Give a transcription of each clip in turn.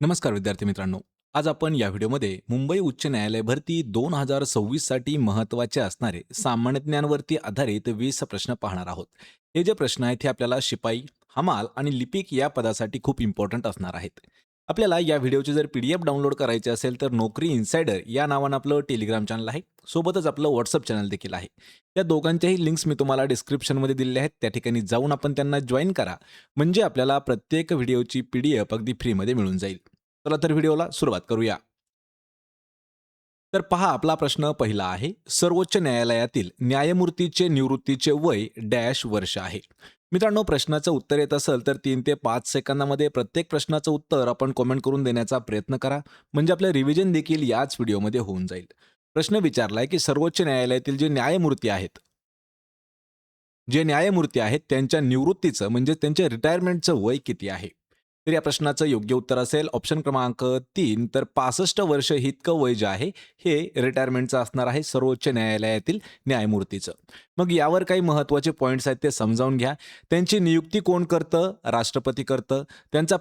नमस्कार विद्यार्थी मित्रांनो. आज आपण या व्हिडिओमध्ये मुंबई उच्च न्यायालय भरती 2026 साठी महत्त्वाचे असणारे सामान्य ज्ञानवरती आधारित 20 प्रश्न पाहणार आहोत. हे जे प्रश्न आहेत हे आपल्याला शिपाई, हमाल आणि लिपिक या पदासाठी खूप इम्पॉर्टंट असणार आहेत. आपल्याला या व्हिडिओची जर पीडीएफ डाउनलोड करायची असेल तर नोकरी इन्साइडर या नावानं आपलं टेलिग्राम चॅनल आहे. सोबतच आपलं व्हॉट्सअप चॅनल देखील आहे. या दोघांच्याही लिंक्स मी तुम्हाला डिस्क्रिप्शनमध्ये दिलेल्या आहेत. त्या ठिकाणी जाऊन आपण त्यांना जॉइन करा. म्हणजे आपल्याला प्रत्येक व्हिडिओची पीडीएफ अगदी फ्रीमध्ये मिळून जाईल. चला तर व्हिडिओला सुरुवात करूया. तर पहा आपला प्रश्न पहिला आहे. सर्वोच्च न्यायालयातील न्यायमूर्तीचे निवृत्तीचे वय डॅश वर्ष आहे. मित्रांनो प्रश्नाचं उत्तर येत असेल तर 3 ते 5 सेकंदामध्ये प्रत्येक प्रश्नाचं उत्तर आपण कमेंट करून देण्याचा प्रयत्न करा. म्हणजे आपलं रिव्हिजन देखील याच व्हिडिओमध्ये होऊन जाईल. प्रश्न विचारलाय की सर्वोच्च न्यायालयातील जे न्यायमूर्ती आहेत त्यांच्या निवृत्तीचं म्हणजे त्यांच्या रिटायरमेंटचं वय किती आहे? तर या प्रश्नाचं योग्य उत्तर असेल ऑप्शन क्रमांक 3 तर 65 वर्ष हे इतकं वय जे आहे हे रिटायरमेंटचं असणार आहे सर्वोच्च न्यायालयातील न्यायमूर्तीचं. मग यावर काही महत्त्वाचे पॉइंट्स आहेत ते समजावून घ्या. त्यांची नियुक्ती कोण करतं? राष्ट्रपती करतं. त्यांचा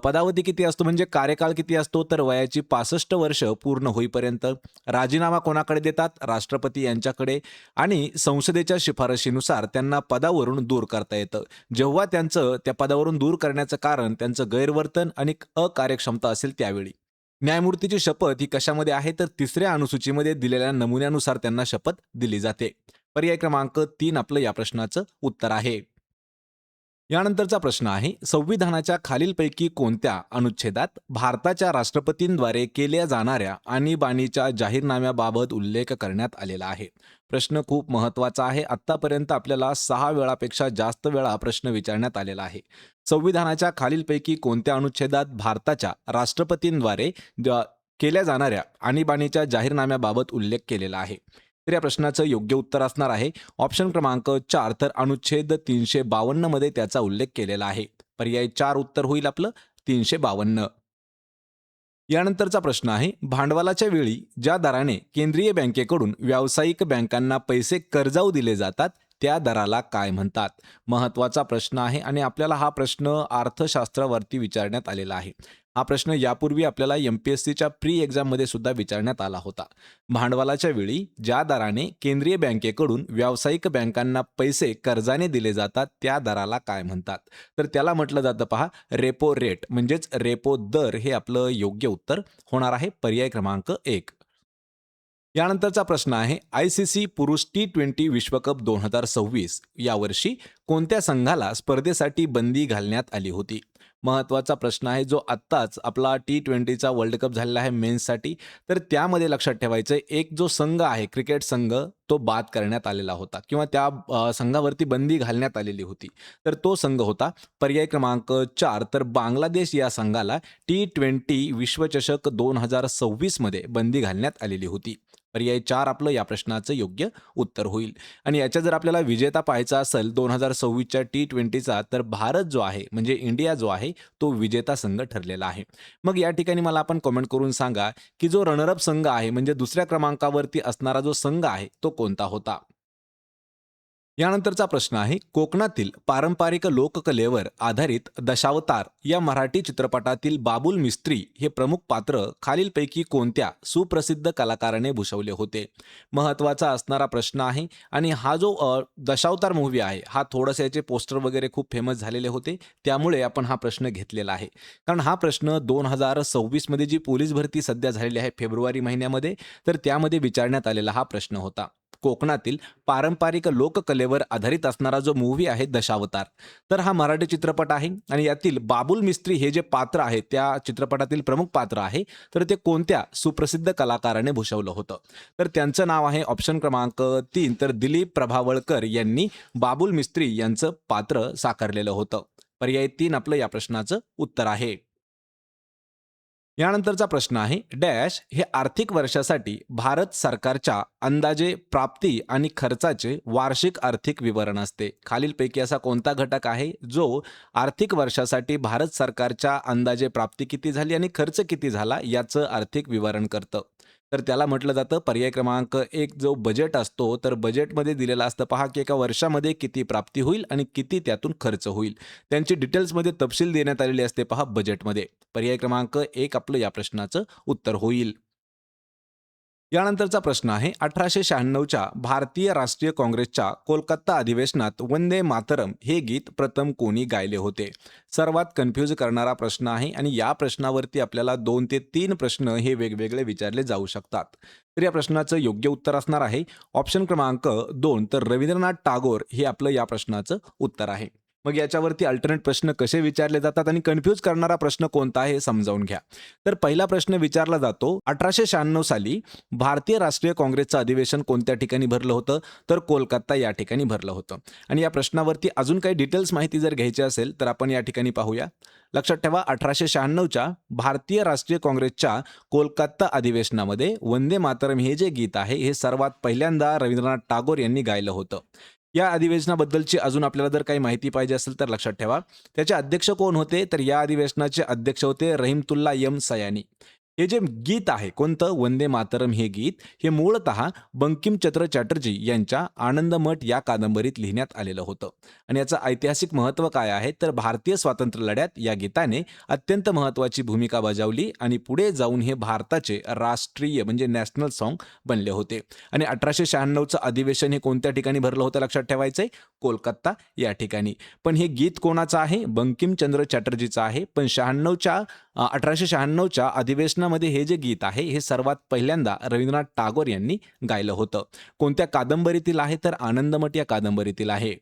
पदावधी किती असतो म्हणजे कार्यकाळ किती असतो? तर वयाची 65 वर्ष पूर्ण होईपर्यंत. राजीनामा कोणाकडे देतात? राष्ट्रपती यांच्याकडे. आणि संसदेच्या शिफारशीनुसार त्यांना पदावरून दूर करता येतं. जेव्हा त्यांचं त्या पदावरून दूर करण्याचं कारण त्यांचं गैरवर्तन आणि अकार्यक्षमता असेल त्यावेळी. न्यायमूर्तीची शपथ ही कशामध्ये आहे तर 3ऱ्या अनुसूचीमध्ये दिलेल्या नमुन्यानुसार त्यांना शपथ दिली जाते. पर्याय क्रमांक 3 आपलं या प्रश्नाचं उत्तर आहे. यानंतरचा प्रश्न आहे संविधानाच्या खालीलपैकी कोणत्या अनुच्छेदात भारताच्या राष्ट्रपतींद्वारे केल्या जाणाऱ्या आणीबाणीच्या जाहीरनाम्याबाबत उल्लेख करण्यात आलेला आहे. प्रश्न खूप महत्त्वाचा आहे. आत्तापर्यंत आपल्याला 6 वेळापेक्षा जास्त वेळा प्रश्न विचारण्यात आलेला आहे. संविधानाच्या खालीलपैकी कोणत्या अनुच्छेदात भारताच्या राष्ट्रपतींद्वारे केल्या जाणाऱ्या आणीबाणीच्या जाहीरनाम्याबाबत उल्लेख केलेला आहे. तर या प्रश्नाचं योग्य उत्तर असणार आहे ऑप्शन क्रमांक 4 तर अनुच्छेद 352 मध्ये त्याचा उल्लेख केलेला आहे. पर्याय 4 उत्तर होईल आपलं 352. यानंतरचा प्रश्न आहे भांडवलाच्या वेळी ज्या दराने केंद्रीय बँकेकडून व्यावसायिक बँकांना पैसे कर्जाऊ दिले जातात त्या दराला काय म्हणतात? महत्वाचा प्रश्न आहे आणि आपल्याला हा प्रश्न अर्थशास्त्रावरती विचारण्यात आलेला आहे. हा प्रश्न यापूर्वी आपल्याला एमपीएससीच्या प्री एक्झाममध्ये सुद्धा विचारण्यात आला होता. भांडवलाच्या वेळी ज्या दराने केंद्रीय बँकेकडून व्यावसायिक बँकांना पैसे कर्जाने दिले जातात त्या दराला काय म्हणतात? तर त्याला म्हटलं जातं पहा रेपो रेट म्हणजेच रेपो दर हे आपलं योग्य उत्तर होणार आहे. पर्याय क्रमांक 1. यानंतरचा प्रश्न आहे आयसीसी पुरुष T20 विश्वकप 2026 यावर्षी कोणत्या संघाला स्पर्धेसाठी बंदी घालण्यात आली होती? महत्त्वाचा प्रश्न आहे जो आत्ताच आपला T20चा वर्ल्ड कप झालेला आहे मेन्ससाठी. तर त्यामध्ये लक्षात ठेवायचं एक जो संघ आहे क्रिकेट संघ तो बाद करण्यात आलेला होता किंवा त्या संघावरती बंदी घालण्यात आलेली होती. तर तो संघ होता पर्याय क्रमांक 4 तर बांगलादेश या संघाला T20 विश्वचषक 2026 मध्ये बंदी घालण्यात आलेली होती. पर्याय 4 आपलं या प्रश्नाचं योग्य उत्तर होईल. आणि याच्या जर आपल्याला विजेता पाहायचा असेल 2026च्या T20चा तर भारत जो आहे म्हणजे इंडिया जो आहे तो विजेता संघ ठरलेला आहे. मग या ठिकाणी मला आपण कमेंट करून सांगा की जो रनरअप संघ आहे म्हणजे दुसऱ्या क्रमांकावरती असणारा जो संघ आहे तो कोणता होता? यानंतरचा प्रश्न आहे कोकणातील पारंपरिक लोककलेवर आधारित दशावतार या मराठी चित्रपटातील बाबुल मिस्त्री हे प्रमुख पात्र खालीलपैकी कोणत्या सुप्रसिद्ध कलाकाराने भूषवले होते? महत्त्वाचा असणारा प्रश्न आहे आणि हा जो दशावतार मूव्ही आहे हा थोडंसं याचे पोस्टर वगैरे खूप फेमस झालेले होते त्यामुळे आपण हा प्रश्न घेतलेला आहे. कारण हा प्रश्न 2026 मध्ये जी पोलीस भरती सध्या झालेली आहे फेब्रुवारी महिन्यामध्ये तर त्यामध्ये विचारण्यात आलेला हा प्रश्न होता. कोकणातील पारंपरिक लोककलेवर आधारित असणारा जो मूव्ही आहे दशावतार तर हा मराठी चित्रपट आहे आणि यातील बाबुल मिस्त्री हे जे पात्र आहे त्या चित्रपटातील प्रमुख पात्र आहे तर ते कोणत्या सुप्रसिद्ध कलाकाराने भूषवलं होतं? तर त्यांचं नाव आहे ऑप्शन क्रमांक 3 तर दिलीप प्रभावळकर यांनी बाबुल मिस्त्री यांचं पात्र साकारलेलं होतं. पर्याय 3 आपलं या प्रश्नाचं उत्तर आहे. यानंतरचा प्रश्न आहे डॅश हे आर्थिक वर्षासाठी भारत सरकारच्या अंदाजे प्राप्ती आणि खर्चाचे वार्षिक आर्थिक विवरण असते. खालीलपैकी असा कोणता घटक आहे जो आर्थिक वर्षासाठी भारत सरकारच्या अंदाजे प्राप्ती किती झाली आणि खर्च किती झाला याचं आर्थिक विवरण करतं? तर त्याला म्हटलं जातं पर्याय क्रमांक 1 जो बजेट असतो, तर बजेटमध्ये दिलेलं असतं पहा, की एका वर्षामध्ये किती प्राप्ती होईल आणि किती त्यातून खर्च होईल. त्यांची डिटेल्समध्ये तपशील देण्यात आलेली असते पहा बजेटमध्ये. पर्याय क्रमांक 1 आपलं या प्रश्नाचं उत्तर होईल. यानंतरचा प्रश्न आहे 1896च्या भारतीय राष्ट्रीय काँग्रेसच्या कोलकाता अधिवेशनात वंदे मातरम हे गीत प्रथम कोणी गायले होते. सर्वात कन्फ्यूज करणारा प्रश्न आहे आणि या प्रश्नावरती आपल्याला 2 ते 3 प्रश्न हे वेगवेगळे विचारले जाऊ शकतात. तर या प्रश्नाचं योग्य उत्तर असणार आहे ऑप्शन क्रमांक 2 तर रवींद्रनाथ टागोर हे आपलं या प्रश्नाचं उत्तर आहे. मग याच्यावरती अल्टरनेट प्रश्न कसे विचारले जातात आणि कन्फ्यूज करणारा प्रश्न कोणता आहे हे समजावून घ्या. तर पहिला प्रश्न विचारला जातो 1896 साली भारतीय राष्ट्रीय काँग्रेसचं अधिवेशन कोणत्या ठिकाणी भरलं होतं? तर कोलकाता या ठिकाणी भरलं होतं. आणि या प्रश्नावरती अजून काही डिटेल्स माहिती जर घ्यायची असेल तर आपण या ठिकाणी पाहूया. लक्षात ठेवा 1896च्या भारतीय राष्ट्रीय काँग्रेसच्या कोलकाता अधिवेशनामध्ये वंदे मातरम हे जे गीत आहे हे सर्वात पहिल्यांदा रवींद्रनाथ टागोर यांनी गायलं होतं. या अधिवेशनाबद्दलची अजून आपल्याला जर काही माहिती पाहिजे असेल तर लक्षात ठेवा. त्याचे अध्यक्ष कोण होते? तर या अधिवेशनाचे अध्यक्ष होते रहीमतुल्ला एम सयानी. हे जे गीत आहे कोणतं वंदे मातरम हे गीत हे मूळतः बंकिमचंद्र चॅटर्जी यांच्या आनंदमठ या कादंबरीत लिहिण्यात आलेलं होतं. आणि याचं ऐतिहासिक महत्त्व काय आहे तर भारतीय स्वातंत्र्य लढ्यात या गीताने अत्यंत महत्त्वाची भूमिका बजावली आणि पुढे जाऊन हे भारताचे राष्ट्रीय म्हणजे नॅशनल सॉन्ग बनले होते. आणि 1896चं अधिवेशन हे कोणत्या ठिकाणी भरलं होतं लक्षात ठेवायचंय कोलकाता या ठिकाणी. पण हे गीत कोणाचं आहे? बंकिमचंद्र चॅटर्जीचं आहे. पण 1896च्या अधिवेशनामध्ये हे जे गीत आहे हे सर्वात पहिल्यांदा रवींद्रनाथ टागोर यांनी गायलं होतं. कोणत्या कादंबरीतील आहे? तर आनंदमठ या कादंबरीतील आहे.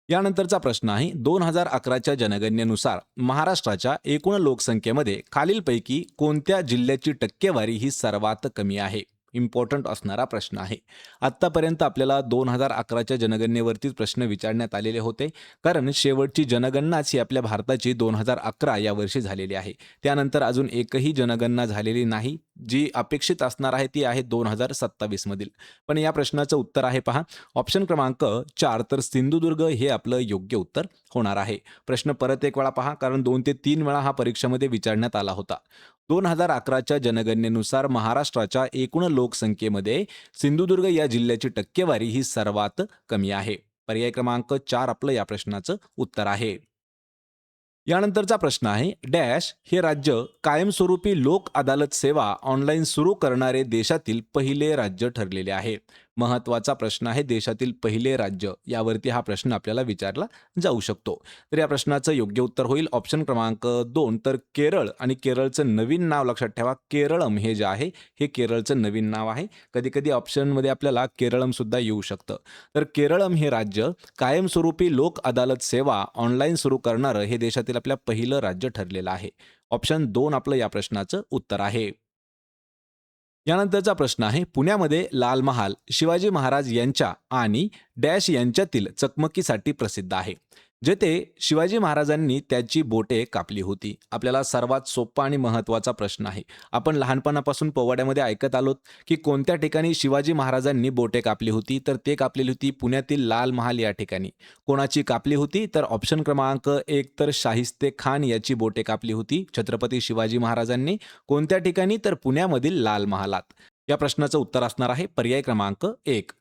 यानंतरचा प्रश्न आहे 2011च्या जनगणनेनुसार महाराष्ट्राच्या एकूण लोकसंख्येमध्ये खालीलपैकी कोणत्या जिल्ह्याची टक्केवारी ही सर्वात कमी आहे? इम्पॉर्टंट असणारा प्रश्न आहे. आत्तापर्यंत आपल्याला 2011च्या जनगणनेवरतीच प्रश्न विचारण्यात आलेले होते, कारण शेवटची जनगणनाच ही आपल्या भारताची 2011 या वर्षी झालेली आहे. त्यानंतर अजून एकही जनगणना झालेली नाही. जी अपेक्षित असणार आहे ती आहे 2027 मधील. पण या प्रश्नाचं उत्तर आहे पहा ऑप्शन क्रमांक 4 तर सिंधुदुर्ग हे आपलं योग्य उत्तर होणार आहे. प्रश्न परत एक वेळा पहा कारण 2 ते 3 वेळा हा परीक्षेमध्ये विचारण्यात आला होता. 2011च्या जनगणनेनुसार महाराष्ट्राच्या एकूण लोकसंख्येमध्ये सिंधुदुर्ग या जिल्ह्याची टक्केवारी ही सर्वात कमी आहे. पर्याय क्रमांक 4 आपलं या प्रश्नाचं उत्तर आहे. यानंतरचा प्रश्न आहे डॅश हे राज्य कायमस्वरूपी लोक अदालत सेवा ऑनलाईन सुरू करणारे देशातील पहिले राज्य ठरलेले आहे. महत्वाचा प्रश्न आहे देशातील पहिले राज्य यावरती हा प्रश्न आपल्याला विचारला जाऊ शकतो. तर या प्रश्नाचं योग्य उत्तर होईल ऑप्शन क्रमांक 2 तर केरळ. आणि केरळचं नवीन नाव लक्षात ठेवा केरळम हे जे आहे हे केरळचं नवीन नाव आहे. कधी कधी ऑप्शनमध्ये आपल्याला केरळम सुद्धा येऊ शकतं. तर केरळम हे राज्य कायमस्वरूपी लोक अदालत सेवा ऑनलाईन सुरू करणारं हे देशातील आपल्या पहिलं राज्य ठरलेलं आहे. ऑप्शन 2 आपलं या प्रश्नाचं उत्तर आहे. यानंतरचा प्रश्न आहे पुण्यामध्ये लाल महाल शिवाजी महाराज यांच्या आणि डॅश यांच्यातील चकमकीसाठी प्रसिद्ध आहे. जेथे शिवाजी महाराजांनी त्याची बोटे कापली होती. आपल्याला सर्वात सोपा आणि महत्त्वाचा प्रश्न आहे. आपण लहानपणापासून पोवाड्यामध्ये ऐकत आलोत की कोणत्या ठिकाणी शिवाजी महाराजांनी बोटे कापली होती तर ते कापलेली होती पुण्यातील लाल महाल या ठिकाणी. कोणाची कापली होती तर ऑप्शन क्रमांक 1 तर शाहिस्ते खान याची बोटे कापली होती छत्रपती शिवाजी महाराजांनी. कोणत्या ठिकाणी तर पुण्यामधील लाल महालात. या प्रश्नाचं उत्तर असणार आहे पर्याय क्रमांक 1.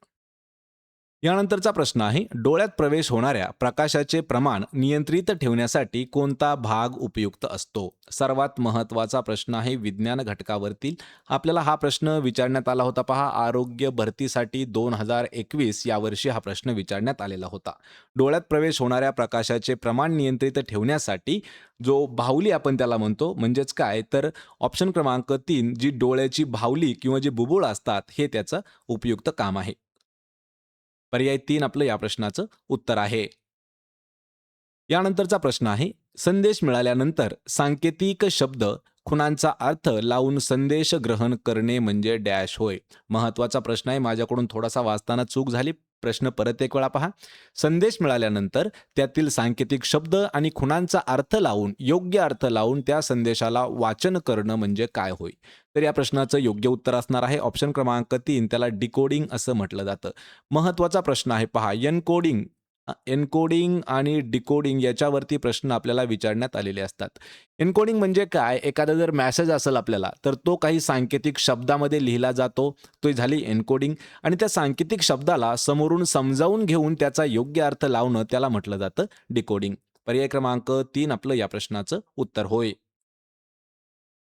यानंतरचा प्रश्न आहे डोळ्यात प्रवेश होणाऱ्या प्रकाशाचे प्रमाण नियंत्रित ठेवण्यासाठी कोणता भाग उपयुक्त असतो? सर्वात महत्त्वाचा प्रश्न आहे विज्ञान घटकावरतील. आपल्याला हा प्रश्न विचारण्यात आला होता पहा आरोग्य भरतीसाठी 2021 या वर्षी हा प्रश्न विचारण्यात आलेला होता. डोळ्यात प्रवेश होणाऱ्या प्रकाशाचे प्रमाण नियंत्रित ठेवण्यासाठी जो बाहुली आपण त्याला म्हणतो म्हणजेच काय तर ऑप्शन क्रमांक 3 जी डोळ्याची बाहुली किंवा जे बुबुळ असतात हे त्याचं उपयुक्त काम आहे. पर्याय 3 आपलं या प्रश्नाचं उत्तर आहे. यानंतरचा प्रश्न आहे संदेश मिळाल्यानंतर सांकेतिक शब्द खुणांचा अर्थ लावून संदेश ग्रहण करणे म्हणजे डॅश होय. महत्वाचा प्रश्न आहे माझ्याकडून थोडासा वाचताना चूक झाली. प्रश्न परत एक वेळा पहा. संदेश मिळाल्यानंतर त्यातील सांकेतिक शब्द आणि खुणांचा अर्थ लावून योग्य अर्थ लावून त्या संदेशाला वाचन करणं म्हणजे काय होय? तर या प्रश्नाचं योग्य उत्तर असणार आहे ऑप्शन क्रमांक 3 त्याला डिकोडिंग असं म्हटलं जातं. महत्वाचा प्रश्न आहे पहा एन्कोडिंग एन्कोडिंग आणि डिकोडिंग याच्यावरती प्रश्न आपल्याला विचारण्यात आलेले असतात. एन्कोडिंग म्हणजे काय? एखादा जर मेसेज असेल आपल्याला, तर तो काही सांकेतिक शब्दामध्ये लिहिला जातो. तो झाली एन्कोडिंग आणि त्या सांकेतिक शब्दाला समोरून समजावून घेऊन त्याचा योग्य अर्थ लावणं त्याला म्हटलं जातं डिकोडिंग. पर्याय क्रमांक 3 आपलं या प्रश्नाचं उत्तर होय.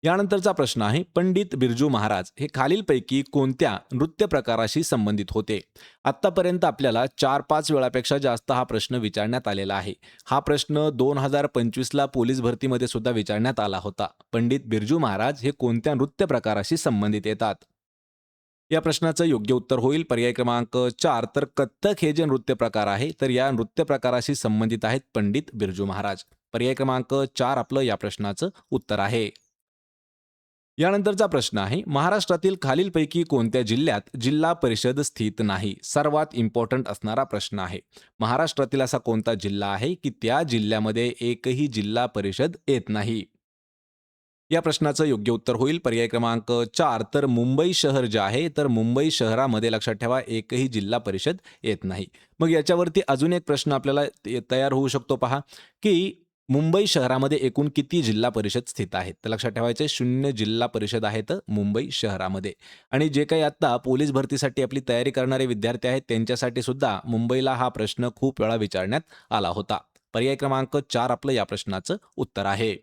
यानंतरचा प्रश्न आहे पंडित बिरजू महाराज हे खालीलपैकी कोणत्या नृत्य प्रकाराशी संबंधित होते? आत्तापर्यंत आपल्याला 4-5 वेळापेक्षा जास्त हा प्रश्न विचारण्यात आलेला आहे. हा प्रश्न 2025ला पोलीस भरतीमध्ये सुद्धा विचारण्यात आला होता. पंडित बिरजू महाराज हे कोणत्या नृत्य प्रकाराशी संबंधित येतात? या प्रश्नाचं योग्य उत्तर होईल पर्याय क्रमांक 4 तर कथ्थक हे जे नृत्य प्रकार आहे तर या नृत्य प्रकाराशी संबंधित आहेत पंडित बिरजू महाराज. पर्याय क्रमांक 4 आपलं या प्रश्नाचं उत्तर आहे. यानंतरचा प्रश्न आहे महाराष्ट्रातील खालीलपैकी कोणत्या जिल्ह्यात जिल्हा परिषद स्थित नाही? सर्वात इम्पॉर्टंट असणारा प्रश्न आहे. महाराष्ट्रातील असा कोणता जिल्हा आहे की त्या जिल्ह्यामध्ये एकही जिल्हा परिषद येत नाही? या प्रश्नाचं योग्य उत्तर होईल पर्याय क्रमांक 4 तर मुंबई शहर जे आहे तर मुंबई शहरामध्ये लक्षात ठेवा एकही जिल्हा परिषद येत नाही. मग याच्यावरती अजून एक प्रश्न आपल्याला तयार होऊ शकतो पहा की मुंबई शहरामध्ये एकूण किती जिल्हा परिषद स्थित आहेत? तर लक्षात ठेवायचे 0 जिल्हा परिषद आहेत मुंबई शहरामध्ये. आणि जे काही आता पोलीस भरतीसाठी आपली तयारी करणारे विद्यार्थी आहेत त्यांच्यासाठी सुद्धा मुंबईला हा प्रश्न खूप वेळा विचारण्यात आला होता. पर्याय क्रमांक 4 आपलं या प्रश्नाचं उत्तर आहे.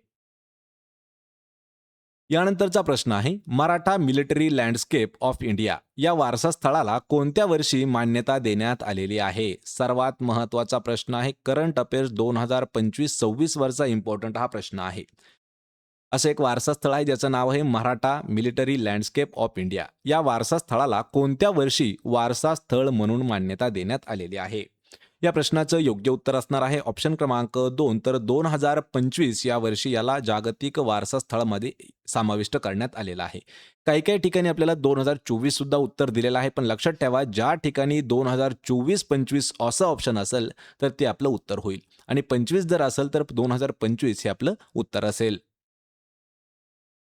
यानंतरचा प्रश्न आहे Maratha military landscape of India या वारसा स्थळाला कोणत्या वर्षी मान्यता देण्यात आलेली आहे? सर्वात महत्त्वाचा प्रश्न आहे. करंट अफेअर्स 2025-26 वरचा इम्पॉर्टंट हा प्रश्न आहे. असं एक वारसा स्थळ आहे ज्याचं नाव आहे Maratha military landscape of India. या वारसा स्थळाला कोणत्या वर्षी वारसा स्थळ म्हणून मान्यता देण्यात आलेली आहे? या प्रश्नाचं योग्य उत्तर असणार आहे ऑप्शन क्रमांक 2 तर 2025 या वर्षी याला जागतिक वारसा स्थळामध्ये समाविष्ट करण्यात आलेला आहे. काही काही ठिकाणी आपल्याला 2024 सुद्धा उत्तर दिलेलं आहे पण लक्षात ठेवा ज्या ठिकाणी 2024-25 असं ऑप्शन असेल तर ते आपलं उत्तर होईल आणि 25 जर असेल तर 2025 हे आपलं उत्तर असेल.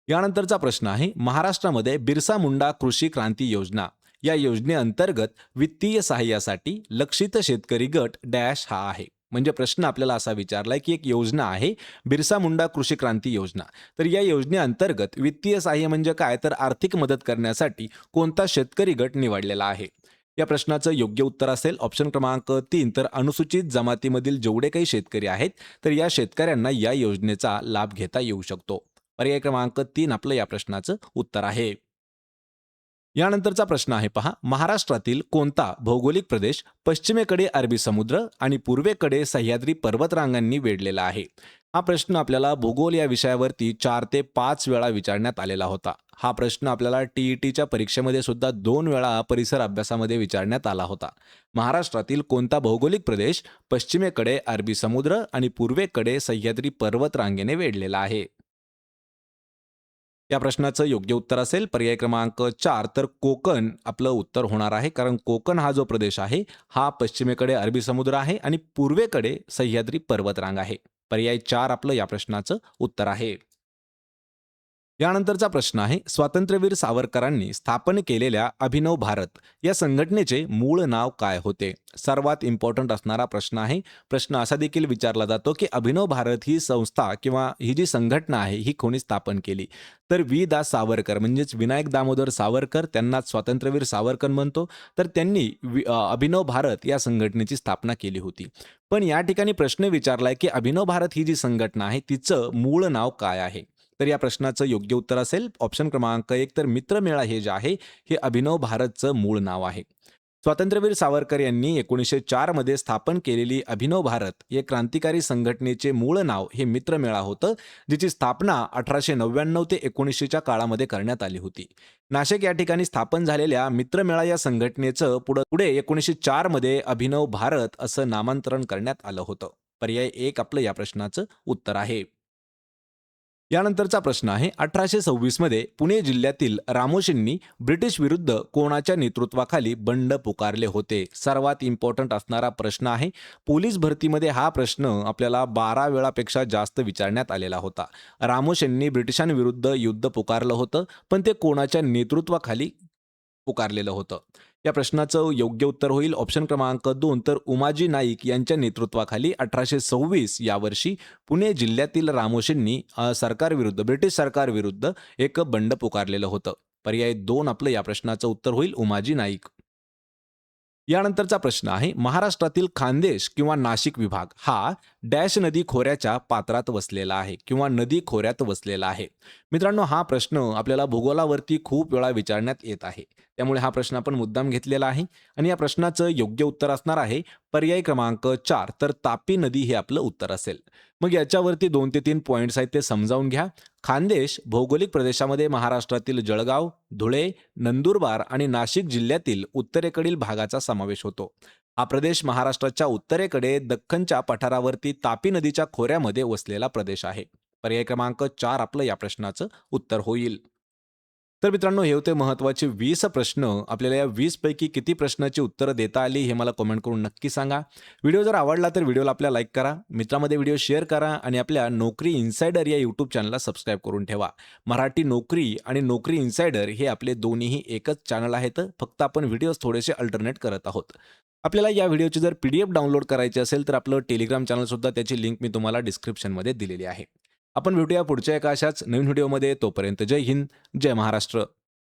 यानंतरचा प्रश्न आहे महाराष्ट्रामध्ये बिरसा मुंडा कृषी क्रांती योजना या योजनेअंतर्गत वित्तीय सहाय्यासाठी लक्षित शेतकरी गट डॅश हा आहे. म्हणजे प्रश्न आपल्याला असा विचारलाय की एक योजना आहे बिरसा मुंडा कृषी क्रांती योजना. तर या योजनेअंतर्गत वित्तीय सहाय्य म्हणजे काय तर आर्थिक मदत करण्यासाठी कोणता शेतकरी गट निवडलेला आहे? या प्रश्नाचं योग्य उत्तर असेल ऑप्शन क्रमांक 3 तर अनुसूचित जमातीमधील जेवढे काही शेतकरी आहेत तर या शेतकऱ्यांना या योजनेचा लाभ घेता येऊ शकतो. पर्याय क्रमांक 3 आपलं या प्रश्नाचं उत्तर आहे. यानंतरचा प्रश्न आहे पहा महाराष्ट्रातील कोणता भौगोलिक प्रदेश पश्चिमेकडे अरबी समुद्र आणि पूर्वेकडे सह्याद्री पर्वतरांगांनी वेढलेला आहे? हा प्रश्न आपल्याला भूगोल या विषयावरती 4 ते 5 वेळा विचारण्यात आलेला होता. हा प्रश्न आपल्याला टीईटीच्या परीक्षेमध्ये सुद्धा 2 वेळा परिसर अभ्यासामध्ये विचारण्यात आला होता. महाराष्ट्रातील कोणता भौगोलिक प्रदेश पश्चिमेकडे अरबी समुद्र आणि पूर्वेकडे सह्याद्री पर्वतरांगेने वेढलेला आहे? या प्रश्नाचं योग्य उत्तर असेल पर्याय क्रमांक 4 तर कोकण आपलं उत्तर होणार आहे. कारण कोकण हा जो प्रदेश आहे हा पश्चिमेकडे अरबी समुद्र आहे आणि पूर्वेकडे सह्याद्री पर्वतरांग आहे. पर्याय 4 आपलं या प्रश्नाचं उत्तर आहे. यानंतरचा प्रश्न आहे स्वातंत्र्यवीर सावरकरांनी स्थापन केलेल्या अभिनव भारत या संघटनेचे मूळ नाव काय होते? सर्वात इम्पॉर्टंट असणारा प्रश्न आहे. प्रश्न असा देखील विचारला जातो की अभिनव भारत ही संस्था किंवा ही जी संघटना आहे ही कोणी स्थापन केली? तर वि. दा. सावरकर म्हणजेच विनायक दामोदर सावरकर त्यांना स्वातंत्र्यवीर सावरकर म्हणतो. तर त्यांनी अभिनव भारत या संघटनेची स्थापना केली होती. पण या ठिकाणी प्रश्न विचारलाय की अभिनव भारत ही जी संघटना आहे तिचं मूळ नाव काय आहे? तर या प्रश्नाचं योग्य उत्तर असेल ऑप्शन क्रमांक 1 तर मित्रमेळा हे जे आहे हे अभिनव भारतचं मूळ नाव आहे. स्वातंत्र्यवीर सावरकर यांनी 1904 मध्ये स्थापन केलेली अभिनव भारत या क्रांतिकारी संघटनेचे मूळ नाव हे मित्रमेळा होतं, जिची स्थापना 1899 ते 1900च्या काळामध्ये करण्यात आली होती. नाशिक या ठिकाणी स्थापन झालेल्या मित्रमेळा या संघटनेचं पुढे 1904 मध्ये अभिनव भारत असं नामांतरण करण्यात आलं होतं. पर्याय 1 आपलं या प्रश्नाचं उत्तर आहे. यानंतरचा प्रश्न आहे 1826 मध्ये पुणे जिल्ह्यातील रामोशींनी ब्रिटिश विरुद्ध कोणाच्या नेतृत्वाखाली बंड पुकारले होते? सर्वात इम्पॉर्टंट असणारा प्रश्न आहे. पोलीस भरतीमध्ये हा प्रश्न आपल्याला 12 वेळापेक्षा जास्त विचारण्यात आलेला होता. रामोशींनी ब्रिटिशांविरुद्ध युद्ध पुकारलं होतं पण ते कोणाच्या नेतृत्वाखाली पुकारलेलं होतं? या प्रश्नाचं योग्य उत्तर होईल ऑप्शन क्रमांक 2 तर उमाजी नाईक यांच्या नेतृत्वाखाली 1826 या वर्षी पुणे जिल्ह्यातील रामोशींनी ब्रिटिश सरकारविरुद्ध एक बंड पुकारलेलं होतं. पर्याय 2 आपलं या प्रश्नाचं उत्तर होईल उमाजी नाईक. यानंतरचा प्रश्न आहे महाराष्ट्रातील खानदेश किंवा नाशिक विभाग हा डॅश नदी खोऱ्याच्या पात्रात वसलेला आहे किंवा नदी खोऱ्यात वसलेला आहे. मित्रांनो, हा प्रश्न आपल्याला भूगोलावरती खूप वेळा विचारण्यात येत आहे. त्यामुळे हा प्रश्न आपण मुद्दाम घेतलेला आहे आणि या प्रश्नाचं योग्य उत्तर असणार आहे पर्याय क्रमांक 4 तर तापी नदी हे आपलं उत्तर असेल. मग याच्यावरती 2 ते 3 पॉइंट्स आहेत ते समजावून घ्या. खानदेश भौगोलिक प्रदेशामध्ये महाराष्ट्रातील जळगाव, धुळे, नंदुरबार आणि नाशिक जिल्ह्यातील उत्तरेकडील भागाचा समावेश होतो. हा प्रदेश महाराष्ट्राच्या उत्तरेकडे दख्खनच्या पठारावरती तापी नदीच्या खोऱ्यामध्ये वसलेला प्रदेश आहे. पर्याय क्रमांक 4 आपलं या प्रश्नाचं उत्तर होईल. तर मित्रांनो, हे होते महत्त्वाचे 20 प्रश्न. आपल्याला या 20 पैकी किती प्रश्नाची उत्तरं देता आली हे मला कमेंट करून नक्की सांगा. व्हिडिओ जर आवडला तर व्हिडिओला आपल्या लाईक करा, मित्रांमध्ये व्हिडिओ शेअर करा आणि आपल्या नोकरी इन्सायडर या यूट्यूब चॅनलला सबस्क्राईब करून ठेवा. मराठी नोकरी आणि नोकरी इन्सायडर हे आपले दोन्हीही एकच चॅनल आहेत. फक्त आपण व्हिडिओज थोडेसे अल्टरनेट करत आहोत. आपल्याला या व्हिडिओची जर PDF डाउनलोड करायची असेल तर आपलं टेलिग्राम चॅनलसुद्धा त्याची लिंक मी तुम्हाला डिस्क्रिप्शनमध्ये दिलेली आहे. आपण भेटूया पुढच्या एका अशाच नवीन व्हिडिओमध्ये. तोपर्यंत जय हिंद, जय महाराष्ट्र.